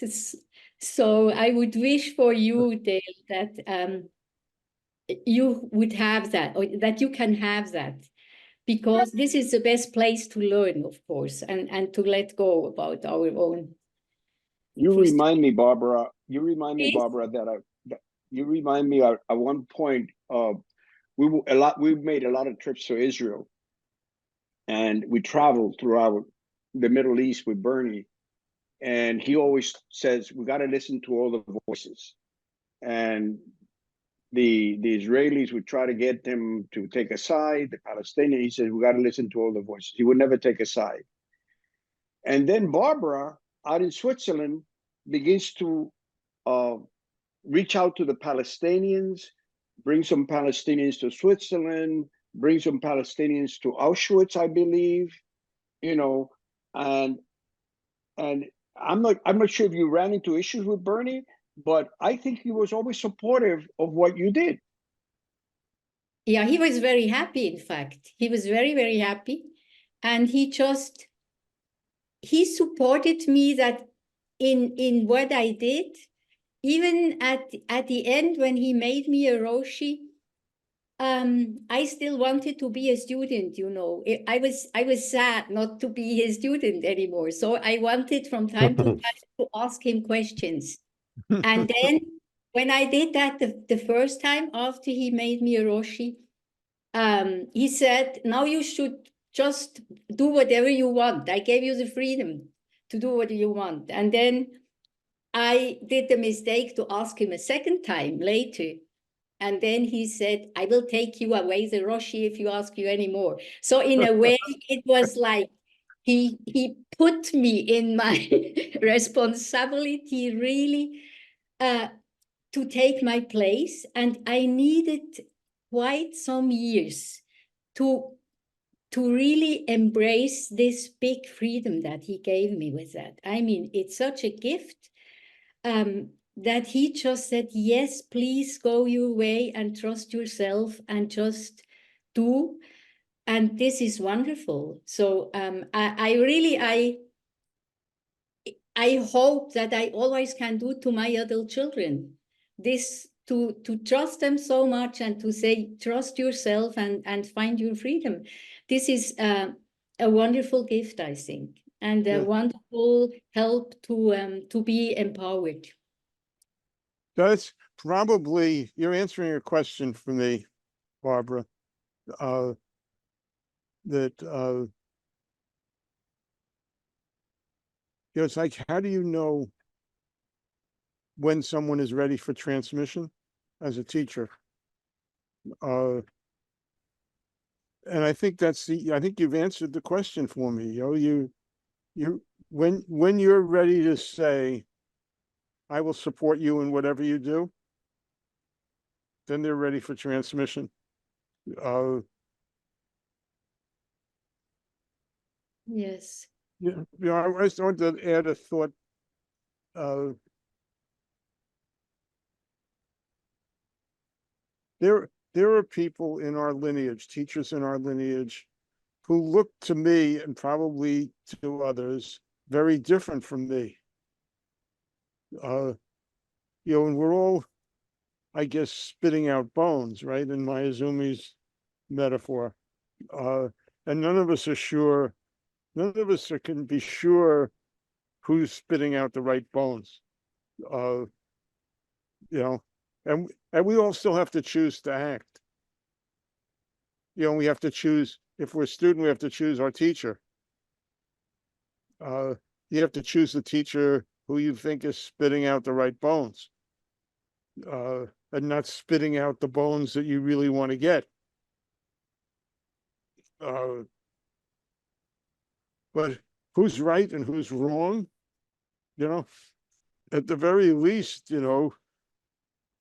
So I would wish for you, Dale, that you would have that, or that you can have that, because this is the best place to learn, of course, and to let go about our own. You remind me, Barbara. You remind me, Please? Barbara, you remind me at one point we made a lot of trips to Israel, and we traveled throughout the Middle East with Bernie. And he always says, we got to listen to all the voices. And the Israelis would try to get him to take a side, the Palestinians, he said, we got to listen to all the voices. He would never take a side. And then Barbara, out in Switzerland, begins to reach out to the Palestinians, bring some Palestinians to Switzerland, bring some Palestinians to Auschwitz, I believe, you know, and I'm not sure if you ran into issues with Bernie, but I think he was always supportive of what you did. Yeah, he was very happy, in fact. He was very, very happy. And he supported me that in what I did, even at the end when he made me a Roshi, I still wanted to be a student, you know. I was sad not to be his student anymore. So I wanted from time to time to ask him questions. And then when I did that the first time after he made me a Roshi, he said, now you should just do whatever you want. I gave you the freedom to do what you want. And then I did the mistake to ask him a second time later. And then he said, I will take you away the Roshi if you ask you anymore. So in a way, it was like he put me in my responsibility really to take my place. And I needed quite some years to really embrace this big freedom that he gave me with that. I mean, it's such a gift that he just said, yes, please go your way and trust yourself and just do. And this is wonderful. So I hope that I always can do to my adult children this, to trust them so much and to say, trust yourself and find your freedom. This is a wonderful gift, I think, and a wonderful help to be empowered. That's probably, you're answering a question for me, Barbara, it's like, how do you know when someone is ready for transmission as a teacher? And I think I think you've answered the question for me. When you're ready to say, I will support you in whatever you do, then they're ready for transmission. Yes. Yeah, I just wanted to add a thought. There are people in our lineage, teachers in our lineage, who look to me and probably to others very different from me. And we're all, I guess, spitting out bones, right? In Miyazumi's metaphor. And none of us are sure, none of us can be sure who's spitting out the right bones. And we all still have to choose to act. We have to choose, if we're a student, we have to choose our teacher. You have to choose the teacher who you think is spitting out the right bones, and not spitting out the bones that you really want to get. But who's right and who's wrong? At the very least,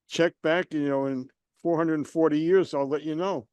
check back, in 440 years, I'll let you know.